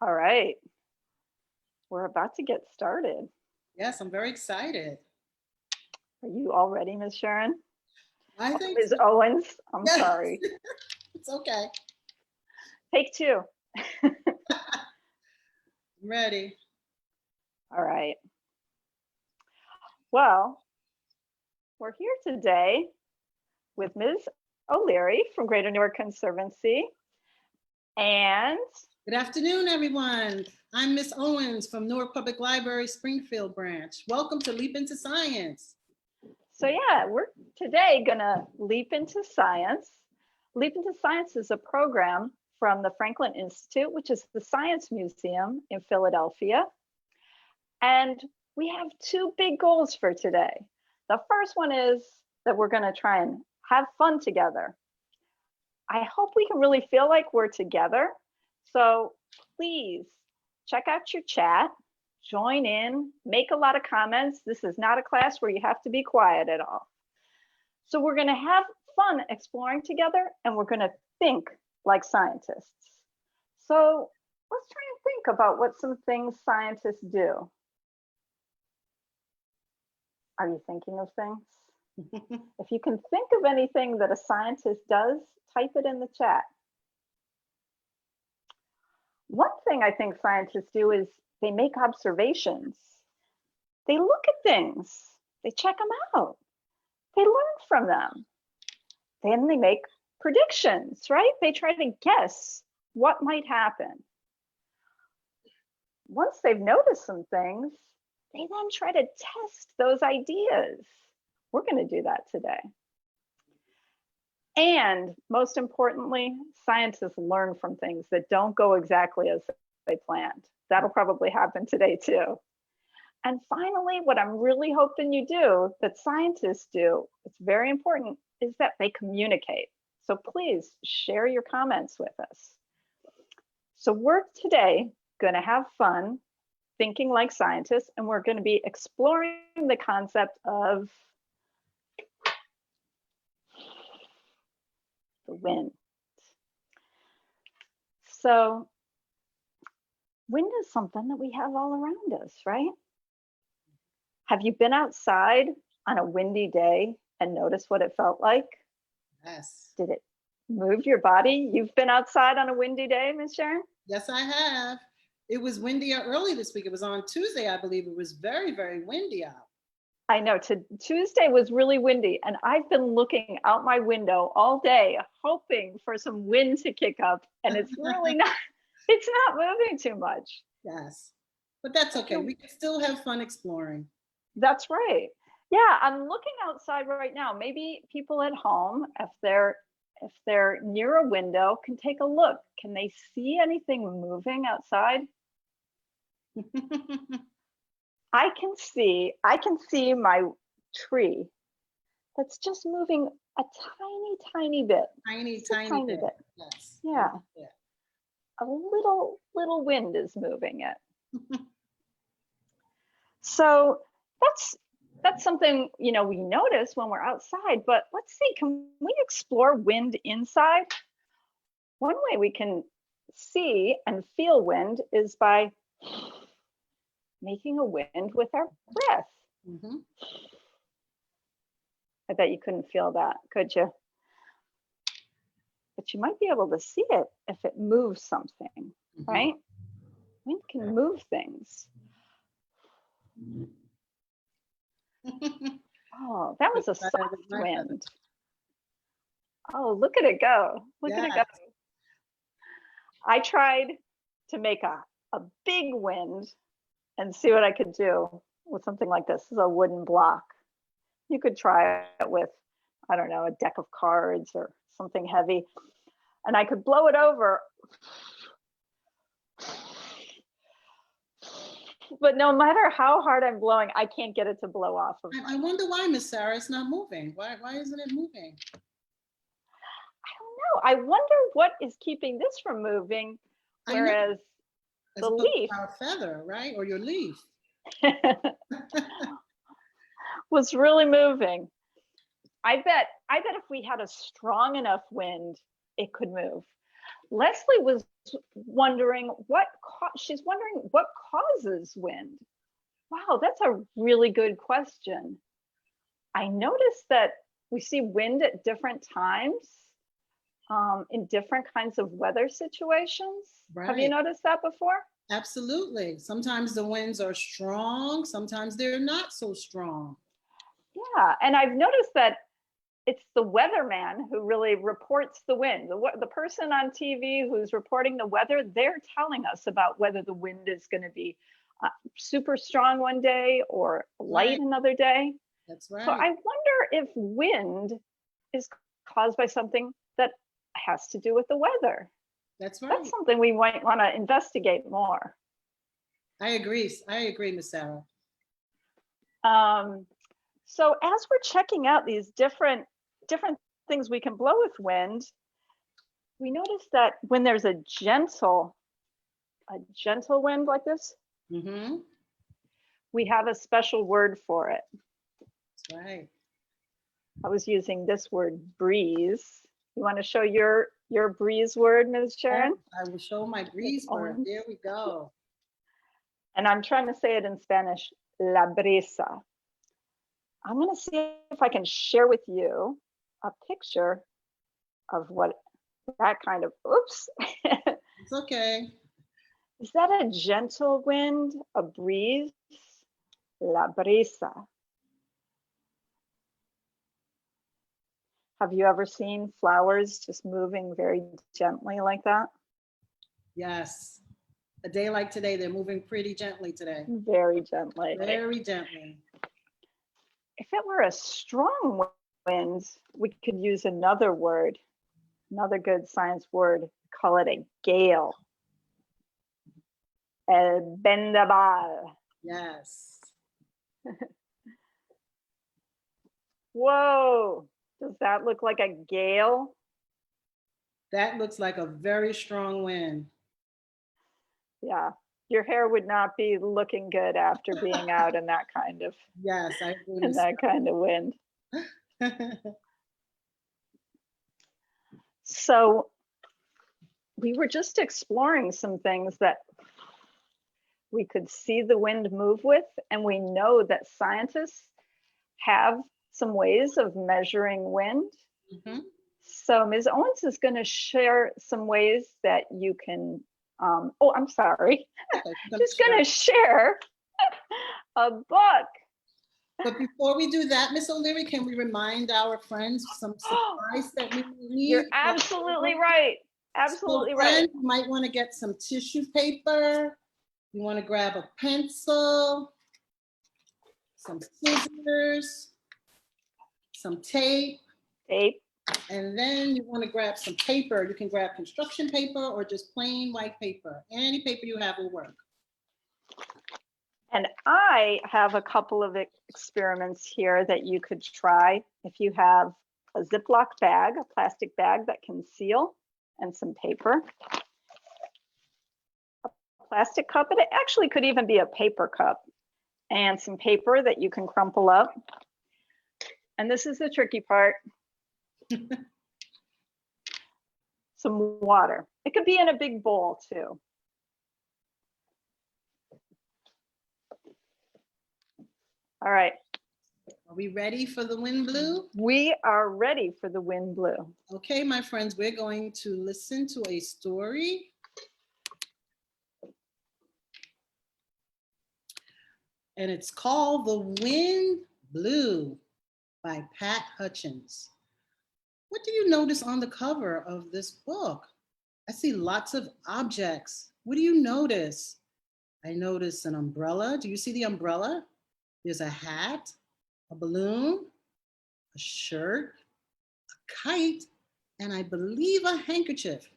All right, we're about to get started. Yes, I'm very excited. Are you all ready, Ms. Sharon? I Oh, think Ms. so. Owens, I'm Yes, sorry. it's okay. Take two. I'm ready. All right. Well, we're here today with Ms. O'Leary from Greater Newark Conservancy. And Good afternoon, everyone. I'm Miss Owens from Newark Public Library, Springfield branch. Welcome to Leap into Science. so, yeah, we're today going to leap into science. Leap into Science is a program from the Franklin Institute, which is the Science Museum in Philadelphia. And we have two big goals for today. The first one is that we're going to try and have fun together. I hope we can really feel like we're together. So please check out your chat, join in, make a lot of comments. This is not a class where you have to be quiet at all. So we're going to have fun exploring together, and we're going to think like scientists. So let's try and think about what some things scientists do. Are you thinking of things? If you can think of anything that a scientist does, type it in the chat. One thing I think scientists do is they make observations. They look at things, they check them out, they learn from them. Then they make predictions, right? They try to guess what might happen. Once they've noticed some things, they then try to test those ideas. We're going to do that today. And most importantly, scientists learn from things that don't go exactly as they planned. That'll probably happen today too. And finally, what I'm really hoping you do, that scientists do, it's very important, is that they communicate. So please share your comments with us. So we're today going to have fun thinking like scientists, and we're going to be exploring the concept of the wind. So wind is something that we have all around us, right? Have you been outside on a windy day and noticed what it felt like? Yes. Did it move your body? You've been outside on a windy day, Ms. Sharon? Yes, I have. It was windy early this week. It was on Tuesday, I believe. It was very, very windy out. I know. Tuesday was really windy, and I've been looking out my window all day, hoping for some wind to kick up, and it's really not. It's not moving too much. Yes, but that's okay. We can still have fun exploring. That's right. Yeah, I'm looking outside right now. Maybe people at home, if they're near a window, can take a look. Can they see anything moving outside? I can see my tree that's just moving a tiny bit. Tiny bit. Yes. Yeah. A little wind is moving it. So that's something, we notice when we're outside, but let's see, can we explore wind inside? One way we can see and feel wind is by making a wind with our breath. Mm-hmm. I bet you couldn't feel that, could you? But you might be able to see it if it moves something, mm-hmm. Right? Wind can move things. Oh, that was a soft wind. Oh, look at it go. Look at it go. I tried to make a big wind and see what I could do with something like this. This is a wooden block. You could try it with, I don't know, a deck of cards or something heavy. And I could blow it over. But no matter how hard I'm blowing, I can't get it to blow off of. I wonder why, Miss Sarah, it's not moving. Why isn't it moving? I don't know. I wonder what is keeping this from moving, whereas the leaf, our feather, right? Or your leaf was really moving. I bet if we had a strong enough wind, it could move. Leslie was wondering she's wondering what causes wind. Wow, that's a really good question. I noticed that we see wind at different times in different kinds of weather situations. Right. Have you noticed that before? Absolutely. Sometimes the winds are strong, sometimes they're not so strong. Yeah, and I've noticed that it's the weatherman who really reports the wind. The person on TV who's reporting the weather, they're telling us about whether the wind is going to be super strong one day or light another day. That's right. So I wonder if wind is caused by something that has to do with the weather. That's right. That's something we might want to investigate more. I agree, Miss Sarah. So as we're checking out these different things we can blow with wind, we notice that when there's a gentle wind like this, we have a special word for it. That's right. I was using this word, breeze. You want to show your breeze word, Ms. Sharon? I will show my breeze word. There we go. And I'm trying to say it in Spanish, la brisa. I'm going to see if I can share with you a picture of what that kind of, oops. It's okay. Is that a gentle wind, a breeze? La brisa. Have you ever seen flowers just moving very gently like that? Yes. A day like today, they're moving pretty gently today. Very gently. Very gently. If it were a strong wind, we could use another word, another good science word, call it a gale. El vendaval. Yes. Whoa, does that look like a gale? That looks like a very strong wind. Yeah, your hair would not be looking good after being out in that kind of, yes, I agree. in that kind of wind. So we were just exploring some things that we could see the wind move with, and we know that scientists have some ways of measuring wind. So Ms. Owens is going to share some ways that you can, I'm sorry, just going to share a book. But before we do that, Miss O'Leary, can we remind our friends some supplies that we need? You're absolutely right. Absolutely right. You might want to get some tissue paper. You want to grab a pencil, some scissors, some tape. And then you want to grab some paper. You can grab construction paper or just plain white paper. Any paper you have will work. And I have a couple of experiments here that you could try. If you have a Ziploc bag, a plastic bag that can seal, and some paper. A plastic cup, it actually could even be a paper cup, and some paper that you can crumple up. And this is the tricky part. Some water. It could be in a big bowl too. All right. Are we ready for the wind blew? We are ready for the wind blew. Okay, my friends, we're going to listen to a story. And it's called The Wind Blew by Pat Hutchins. What do you notice on the cover of this book? I see lots of objects. What do you notice? I notice an umbrella. Do you see the umbrella? There's a hat, a balloon, a shirt, a kite, and I believe a handkerchief.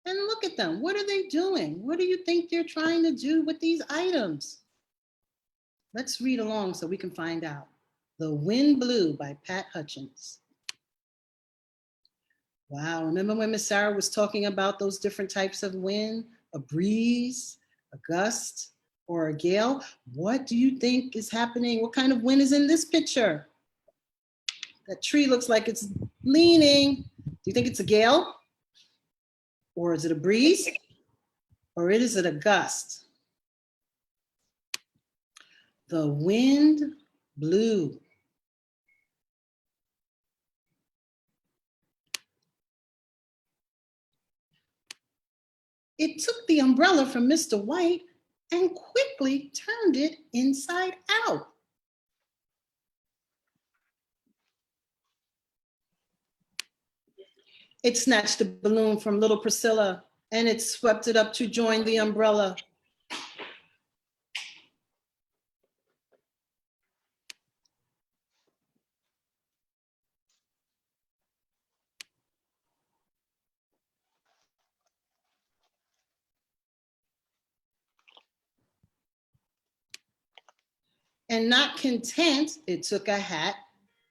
And look at them. What are they doing? What do you think they're trying to do with these items? Let's read along so we can find out. The Wind Blew by Pat Hutchins. Wow, remember when Miss Sarah was talking about those different types of wind? A breeze, a gust, or a gale? What do you think is happening? What kind of wind is in this picture? That tree looks like it's leaning. Do you think it's a gale? Or is it a breeze? Or is it a gust? The wind blew. It took the umbrella from Mr. White and quickly turned it inside out. It snatched the balloon from little Priscilla and it swept it up to join the umbrella. And not content, it took a hat,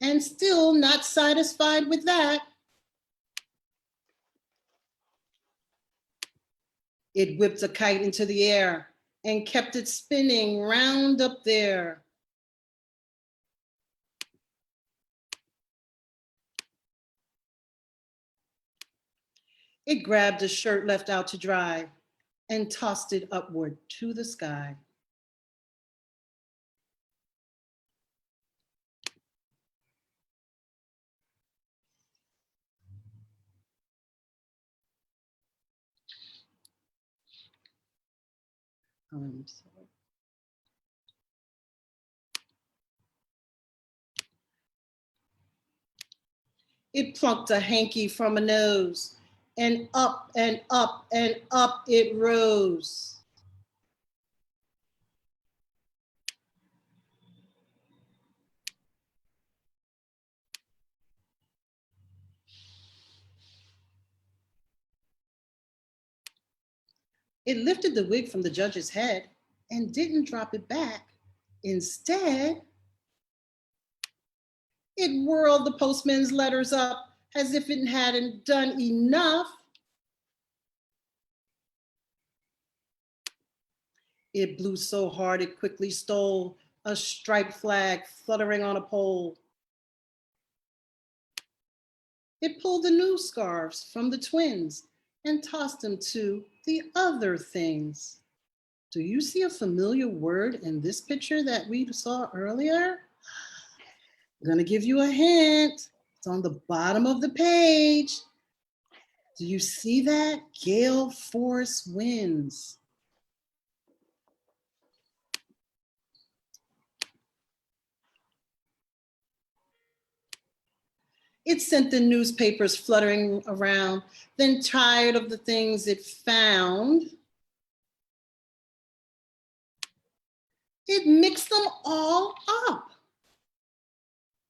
and still not satisfied with that, it whipped a kite into the air and kept it spinning round up there. It grabbed a shirt left out to dry and tossed it upward to the sky. Sorry. It plucked a hanky from a nose, and up and up and up it rose. It lifted the wig from the judge's head and didn't drop it back. Instead, it whirled the postman's letters up as if it hadn't done enough. It blew so hard it quickly stole a striped flag fluttering on a pole. It pulled the news scarves from the twins and tossed them to the other things. Do you see a familiar word in this picture that we saw earlier? I'm going to give you a hint. It's on the bottom of the page. Do you see that? Gale force winds. It sent the newspapers fluttering around, then tired of the things it found, it mixed them all up.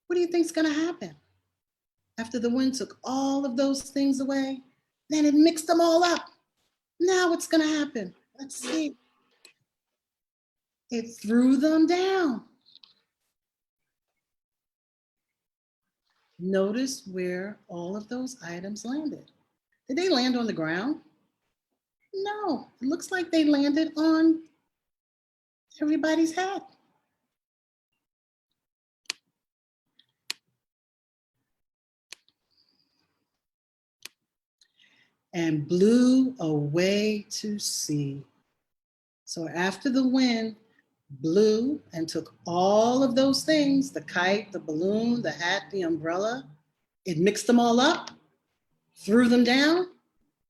What do you think's gonna happen? After the wind took all of those things away, then it mixed them all up. Now what's gonna happen? Let's see. It threw them down. Notice where all of those items landed. Did they land on the ground? No, it looks like they landed on everybody's head. And blew away to sea. So after the wind blew and took all of those things, the kite, the balloon, the hat, the umbrella, it mixed them all up, threw them down,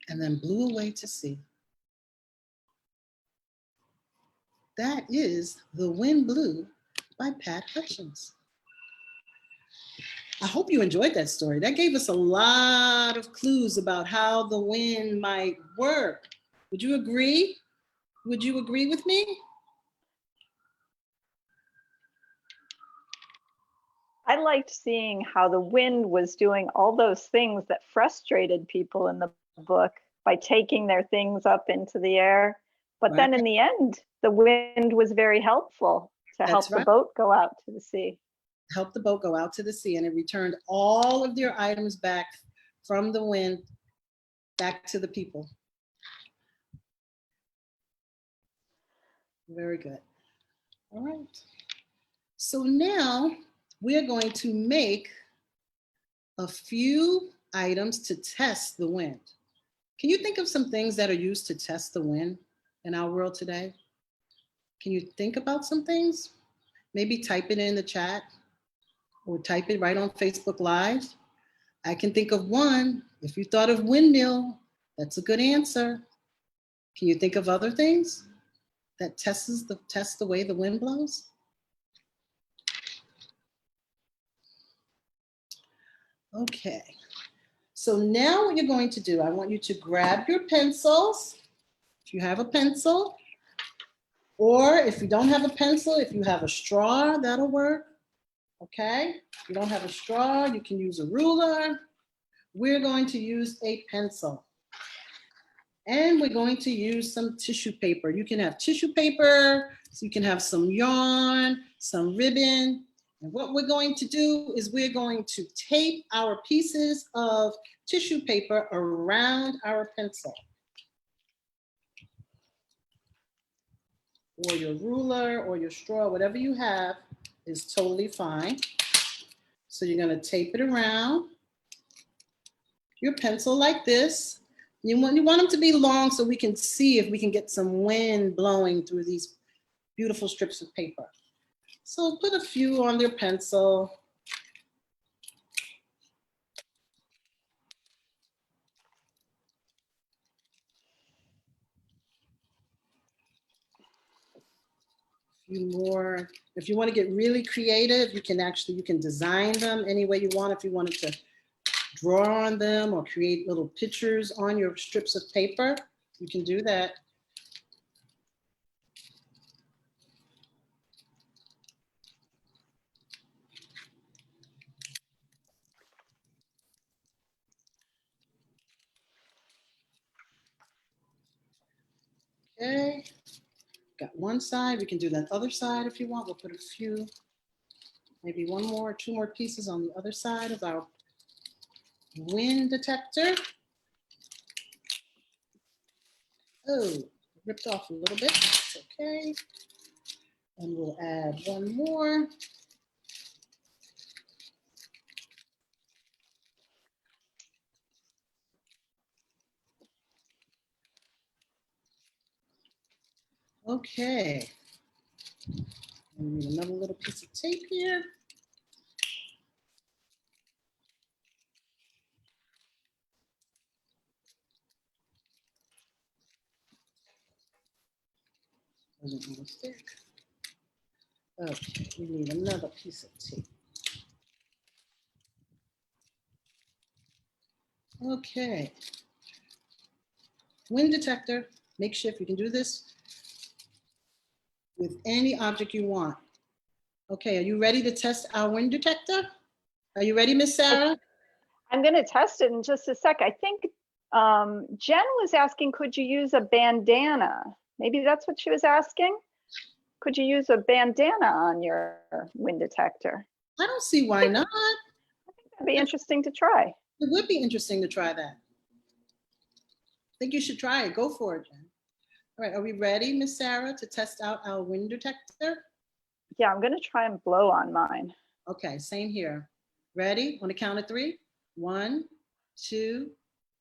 and then blew away to sea. That is The Wind Blew by Pat Hutchins. I hope you enjoyed that story. That gave us a lot of clues about how the wind might work. Would you agree? Would you agree with me? I liked seeing how the wind was doing all those things that frustrated people in the book by taking their things up into the air. But then in the end, the wind was very helpful to help the boat go out to the sea. Help the boat go out to the sea, and it returned all of their items back from the wind back to the people. Very good. All right. So now we're going to make a few items to test the wind. Can you think of some things that are used to test the wind in our world today? Can you think about some things? Maybe type it in the chat or type it right on Facebook Live. I can think of one. If you thought of windmill, that's a good answer. Can you think of other things that test the way the wind blows? Okay. So now what you're going to do, I want you to grab your pencils. If you have a pencil, or if you don't have a pencil, if you have a straw, that'll work. Okay. If you don't have a straw, you can use a ruler. We're going to use a pencil. And we're going to use some tissue paper. You can have tissue paper, so you can have some yarn, some ribbon. And what we're going to do is we're going to tape our pieces of tissue paper around our pencil. Or your ruler or your straw, whatever you have is totally fine. So you're going to tape it around your pencil like this. You want them to be long so we can see if we can get some wind blowing through these beautiful strips of paper. So put a few on your pencil. A few more. If you want to get really creative, you can design them any way you want. If you wanted to draw on them or create little pictures on your strips of paper, you can do that. Okay, got one side. We can do that other side if you want. We'll put a few, maybe one more, two more pieces on the other side of our wind detector. Oh, ripped off a little bit. That's okay. And we'll add one more. Okay. And we need another little piece of tape here. Doesn't want to stick. Okay, we need another piece of tape. Okay. Wind detector, makeshift. You can do this with any object you want. Okay, are you ready to test our wind detector? Are you ready, Miss Sarah? I'm going to test it in just a sec. I think Jen was asking, could you use a bandana? Maybe that's what she was asking. Could you use a bandana on your wind detector? I don't see why not. I think that'd be interesting to try. It would be interesting to try that. I think you should try it. Go for it, Jen. All right, are we ready, Miss Sarah, to test out our wind detector? Yeah, I'm going to try and blow on mine. Okay, same here. Ready? On the count of three. 1, 2,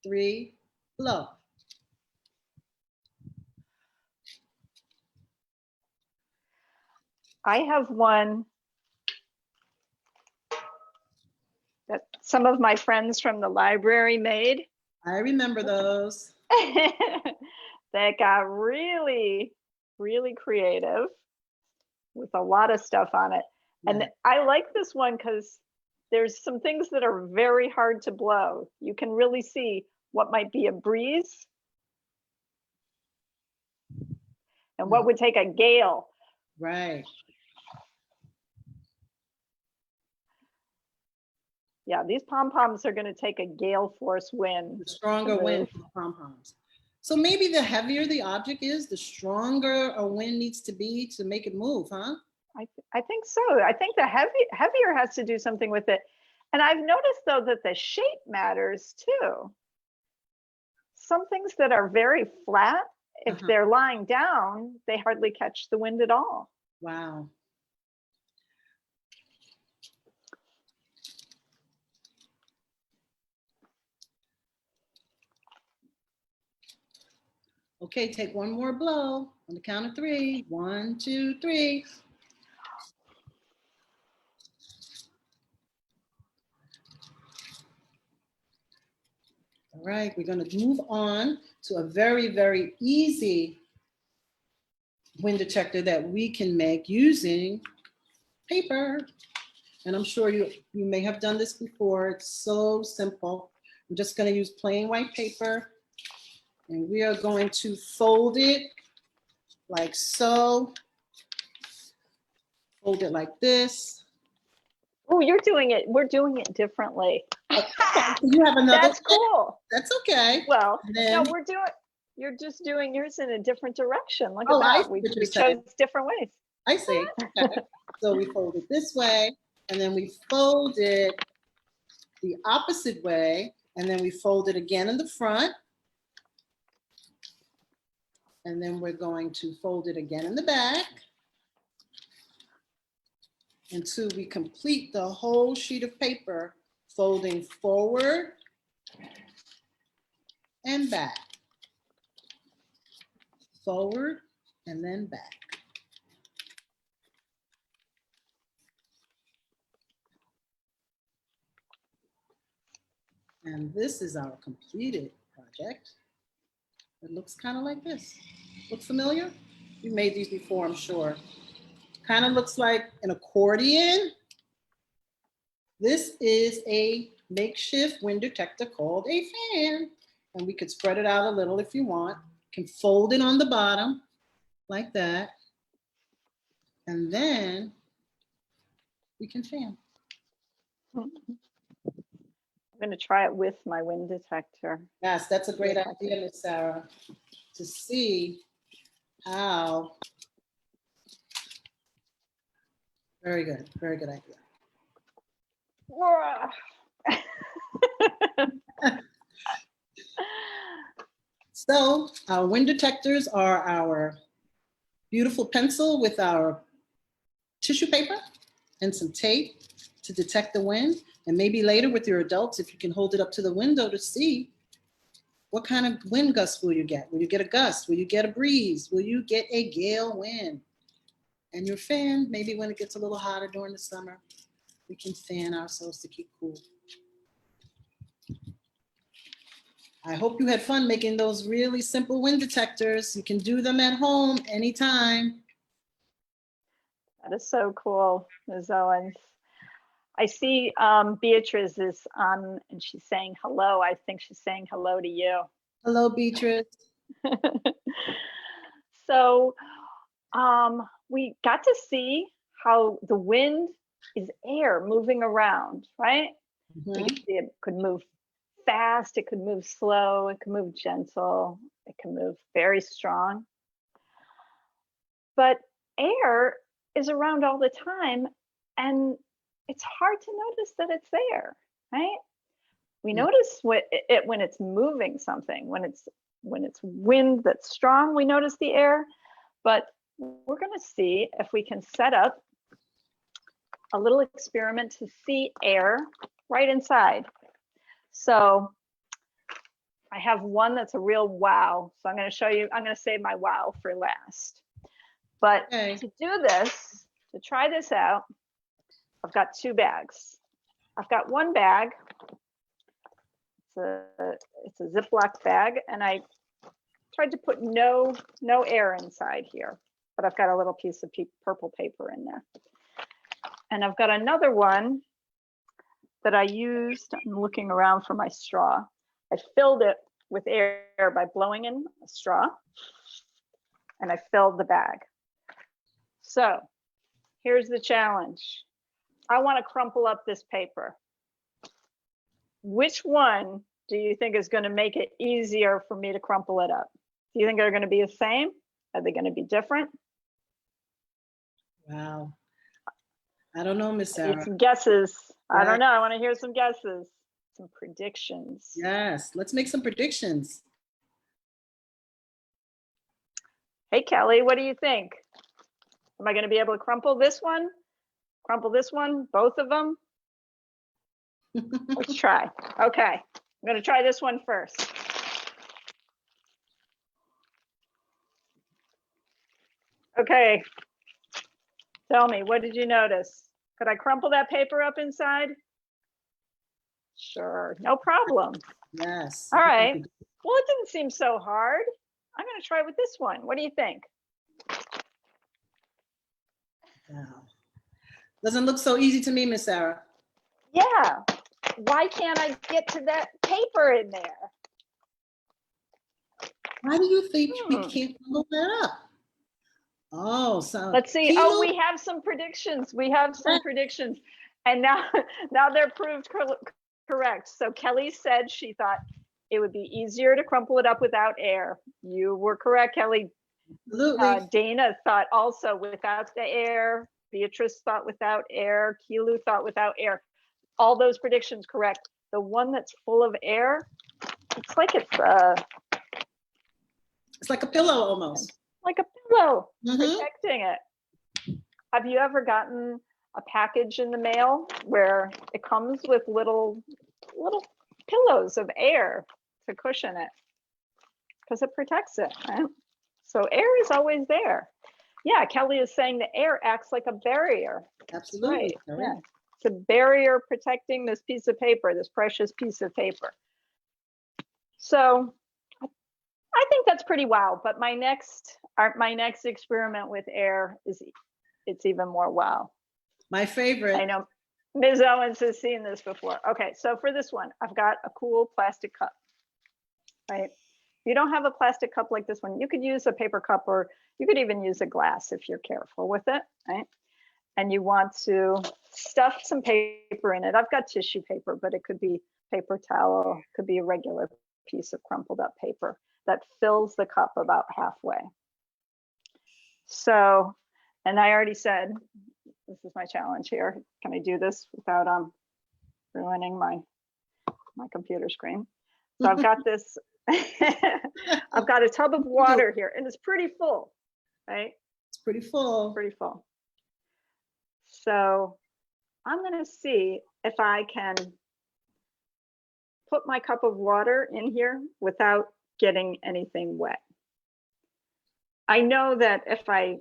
3, blow. I have one that some of my friends from the library made. I remember those. That got really, really creative with a lot of stuff on it. Yeah. And I like this one because there's some things that are very hard to blow. You can really see what might be a breeze and what would take a gale. Right. Yeah, these pom-poms are going to take a gale force wind. The stronger wind from the pom-poms. So maybe the heavier the object is, the stronger a wind needs to be to make it move, huh? I think so. I think the heavier has to do something with it. And I've noticed though that the shape matters too. Some things that are very flat, if they're lying down, they hardly catch the wind at all. Wow. Okay, take one more blow on the count of 3. 1, 2, 3. All right, we're going to move on to a very, very easy wind detector that we can make using paper. And I'm sure you may have done this before. It's so simple. I'm just going to use plain white paper, and we are going to fold it like so. Fold it like this. Oh, you're doing it. We're doing it differently. You have another. That's cool. That's okay. Well, Then, no, you're just doing yours in a different direction. Look oh, at I that. see We what you're chose saying. different ways. I see. Okay. So we fold it this way, and then we fold it the opposite way, and then we fold it again in the front. And then we're going to fold it again in the back until we complete the whole sheet of paper, folding forward and back. Forward and then back. And this is our completed project. It looks kind of like this. Look familiar? You made these before, I'm sure. Kind of looks like an accordion. This is a makeshift wind detector called a fan. And we could spread it out a little if you want. You can fold it on the bottom like that. And then we can fan. I'm going to try it with my wind detector. Yes, that's a great idea, Miss Sarah, to see how. Very good idea. So our wind detectors are our beautiful pencil with our tissue paper and some tape to detect the wind. And maybe later with your adults, if you can hold it up to the window to see what kind of wind gust will you get. Will you get a gust? Will you get a breeze? Will you get a gale wind? And your fan, maybe when it gets a little hotter during the summer, we can fan ourselves to keep cool. I hope you had fun making those really simple wind detectors. You can do them at home anytime. That is so cool, Ms. Owens. I see Beatrice is on and she's saying hello. I think she's saying hello to you. Hello, Beatrice. So we got to see how the wind is air moving around, right? Mm-hmm. We could see it could move fast, it could move slow, it could move gentle, it can move very strong. But air is around all the time, and it's hard to notice that it's there, right? We notice when it's moving something, when it's wind that's strong, we notice the air. But we're going to see if we can set up a little experiment to see air right inside. So I have one that's a real wow. So I'm going to show you, I'm going to save my wow for last. But to do this, to try this out, I've got 2 bags. I've got one bag. It's a Ziploc bag, and I tried to put no air inside here, but I've got a little piece of purple paper in there. And I've got another one that I used. I'm looking around for my straw. I filled it with air by blowing in a straw, and I filled the bag. So here's the challenge. I want to crumple up this paper. Which one do you think is going to make it easier for me to crumple it up? Do you think they're going to be the same? Are they going to be different? Wow. I don't know, Miss Sarah. Some guesses. Yeah. I don't know. I want to hear some guesses, some predictions. Yes, let's make some predictions. Hey, Kelly, what do you think? Am I going to be able to crumple this one? Crumple this one? Both of them? Let's try. Okay, I'm going to try this one first. Okay. Tell me, what did you notice? Could I crumple that paper up inside? Sure, no problem. Yes. All right. Well, it didn't seem so hard. I'm going to try with this one. What do you think? Wow. Doesn't look so easy to me, Miss Sarah. Yeah. Why can't I get to that paper in there? Why do you think we can't look that up? Oh, so let's see. Kilo? Oh, we have some predictions. We have some predictions. And now they're proved correct. So Kelly said she thought it would be easier to crumple it up without air. You were correct, Kelly. Absolutely. Dana thought also without the air. Beatrice thought without air. Kilu thought without air. All those predictions correct. The one that's full of air, it's like it's like a pillow almost. Like a pillow protecting it. Have you ever gotten a package in the mail where it comes with little pillows of air to cushion it? Because it protects it, right? So air is always there. Yeah, Kelly is saying the air acts like a barrier. Absolutely. Right. Yeah. It's a barrier protecting this piece of paper, this precious piece of paper. So I think that's pretty wow. But my next experiment with air it's even more wow. My favorite. I know Ms. Owens has seen this before. Okay, so for this one, I've got a cool plastic cup, right? If you don't have a plastic cup like this one, you could use a paper cup, or you could even use a glass if you're careful with it, right? And you want to stuff some paper in it. I've got tissue paper, but it could be paper towel, could be a regular piece of crumpled up paper that fills the cup about halfway. So, and I already said, this is my challenge here. Can I do this without ruining my computer screen? So I've got this, I've got a tub of water here, and it's pretty full, right? It's pretty full. Pretty full. So I'm going to see if I can put my cup of water in here without getting anything wet. I know that if I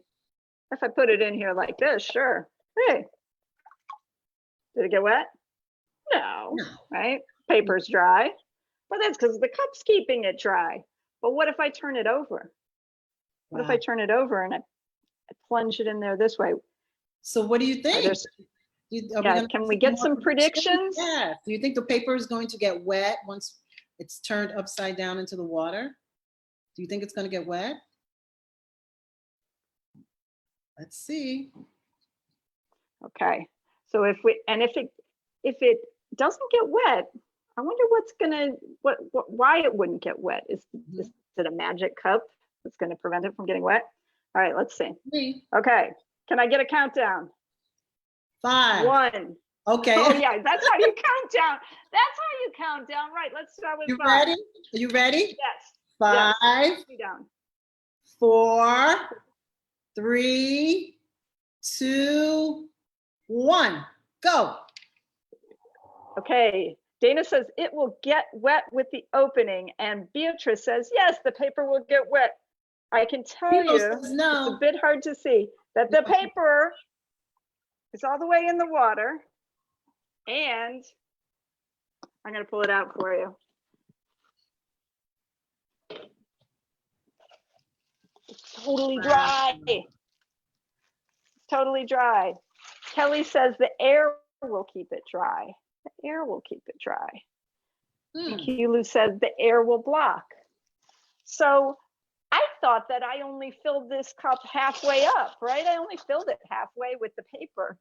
put it in here like this, sure. Hey, did it get wet? No, right? Paper's dry. Well, that's because the cup's keeping it dry. But what if I turn it over? What if I turn it over and I plunge it in there this way? So what do you think? Can we get some predictions? Yeah. Do you think the paper is going to get wet once it's turned upside down into the water? Do you think it's going to get wet? Let's see. Okay. So if it doesn't get wet, I wonder why it wouldn't get wet. Is it a magic cup that's going to prevent it from getting wet? All right, let's see. Okay. Can I get a countdown? 5. 1. Okay. Oh yeah, that's how you count down. That's how you count down. Right. Let's start with 5. Ready? Are you ready? Yes. 5. Yes. 4. 3. 2. 1. Go. Okay. Dana says it will get wet with the opening, and Beatrice says yes, the paper will get wet. I can tell you, it's a bit hard to see that the paper is all the way in the water, and I'm going to pull it out for you. It's totally dry. It's totally dry. Kelly says the air will keep it dry. The air will keep it dry. And Kilu said the air will block. So I thought that I only filled this cup halfway up, right? I only filled it halfway with the paper,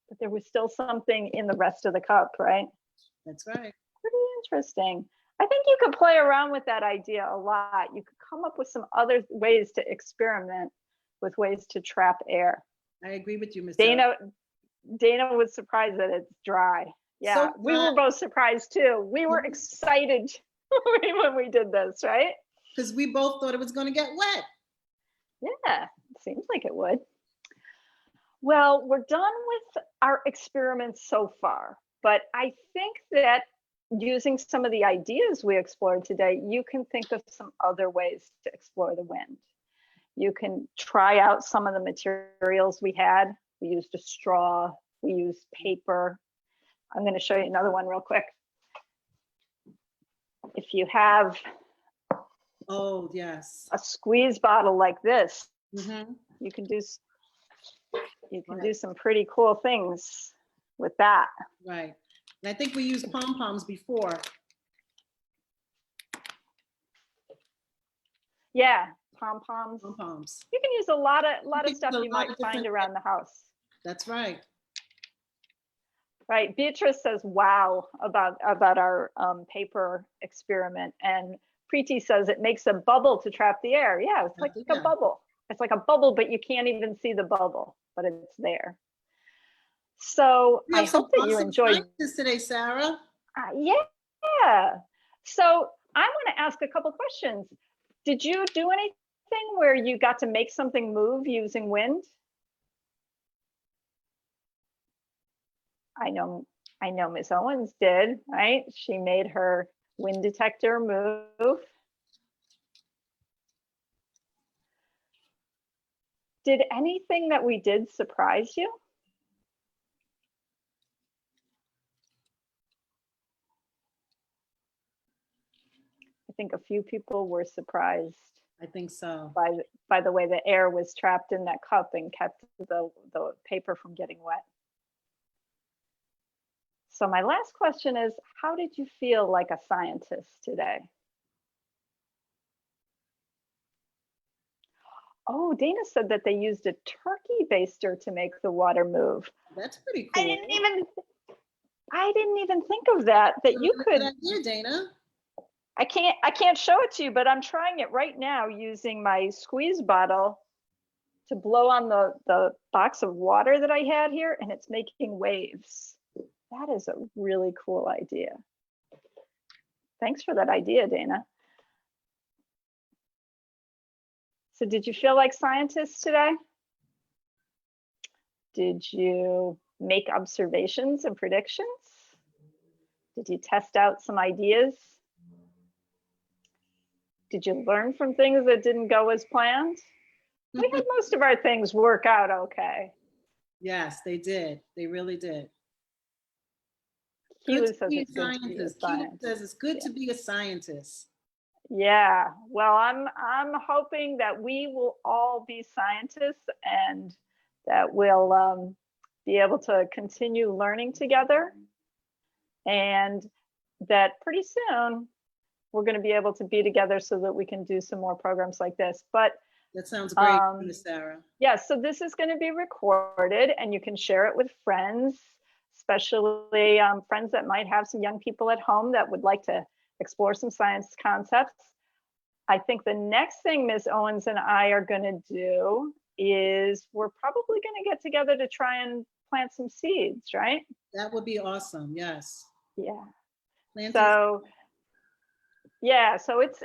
but there was still something in the rest of the cup, right? That's right. Pretty interesting. I think you could play around with that idea a lot. You could come up with some other ways to experiment with ways to trap air. I agree with you, Ms. Dana was surprised that it's dry. Yeah, so we were both surprised too. We were excited when we did this, right? Because we both thought it was going to get wet. Yeah, it seems like it would. Well, we're done with our experiments so far, but I think that using some of the ideas we explored today, you can think of some other ways to explore the wind. You can try out some of the materials we had. We used a straw, we used paper. I'm going to show you another one real quick. If you have Oh, yes. a squeeze bottle like this, Mm-hmm. you can do some pretty cool things with that. Right. And I think we used pom-poms before. Yeah, pom-poms. Pom-poms. You can use a lot of stuff you might find different around the house. That's right. Right. Beatrice says, wow, about our paper experiment. And Preeti says it makes a bubble to trap the air. Yeah, it's like a bubble. It's like a bubble, but you can't even see the bubble, but it's there. So I hope that you enjoyed this today, Sarah. Yeah. So I want to ask a couple questions. Did you do anything where you got to make something move using wind? I know Miss Owens did, right? She made her wind detector move. Did anything that we did surprise you? I think a few people were surprised. I think so. By the way the air was trapped in that cup and kept the paper from getting wet. So my last question is, how did you feel like a scientist today? Oh, Dana said that they used a turkey baster to make the water move. That's pretty cool. I didn't even think of that you could. Good idea, Dana. I can't show it to you, but I'm trying it right now using my squeeze bottle to blow on the box of water that I had here, and it's making waves. That is a really cool idea. Thanks for that idea, Dana. So did you feel like scientists today? Did you make observations and predictions? Did you test out some ideas? Did you learn from things that didn't go as planned? We had most of our things work out okay. Yes, they did. They really did. Kiwa says it's good to be a scientist. Kiwa says it's good to be a scientist. Yeah, well, I'm hoping that we will all be scientists and that we'll be able to continue learning together, and that pretty soon we're going to be able to be together so that we can do some more programs like this. But that sounds great, Miss Sarah. Yeah, so this is going to be recorded and you can share it with friends, especially friends that might have some young people at home that would like to explore some science concepts. I think the next thing Ms. Owens and I are going to do is we're probably going to get together to try and plant some seeds, right? That would be awesome. Yes. Yeah. So it's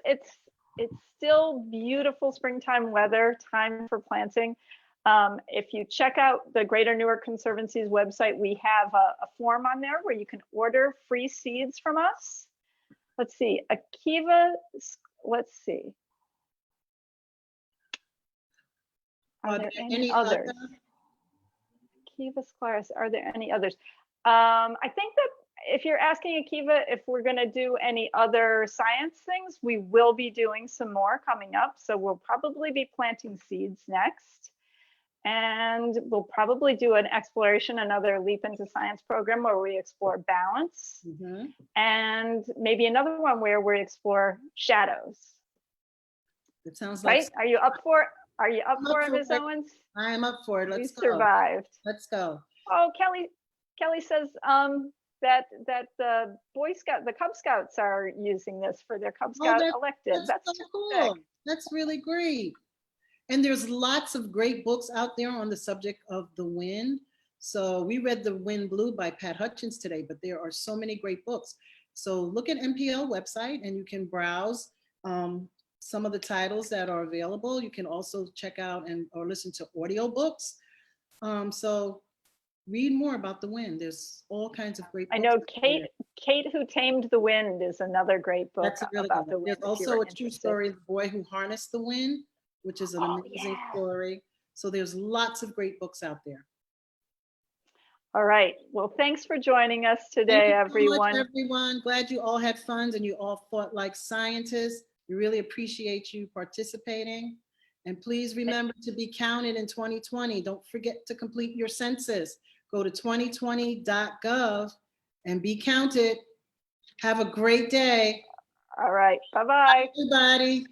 still beautiful springtime weather, time for planting. If you check out the Greater Newark Conservancy's website, we have a form on there where you can order free seeds from us. Let's see, Akiva, let's see. Are there any others? Akiva Sclaris, are there any others? I think that if you're asking Akiva if we're going to do any other science things, we will be doing some more coming up. So we'll probably be planting seeds next. And we'll probably do an exploration, another Leap into Science program where we explore balance. Mm-hmm. And maybe another one where we explore shadows. It sounds right? Like Are you up for it? Are you up for it, Ms. Owens? I am up for it. Let's go. Survived. Let's go. Oh, Kelly says that the the Cub Scouts are using this for their Cub Scout elective. That's so cool. That's really great. And there's lots of great books out there on the subject of the wind. So we read The Wind Blew by Pat Hutchins today, but there are so many great books. So look at NPL website and you can browse some of the titles that are available. You can also check out or listen to audio books. So read more about the wind. There's all kinds of great books. I know Kate Who Tamed the Wind is another great book. That's a really about good one. the wind. There's also a true story of the boy who harnessed the wind. which is an Oh, amazing yeah. story. So there's lots of great books out there. All right. Well, thanks for joining us Thank today, you so much, everyone. everyone. Glad you all had fun and you all thought like scientists. We really appreciate you participating. And please remember to be counted in 2020. Don't forget to complete your census. Go to 2020.gov and be counted. Have a great day. All right. Bye-bye. Bye, everybody.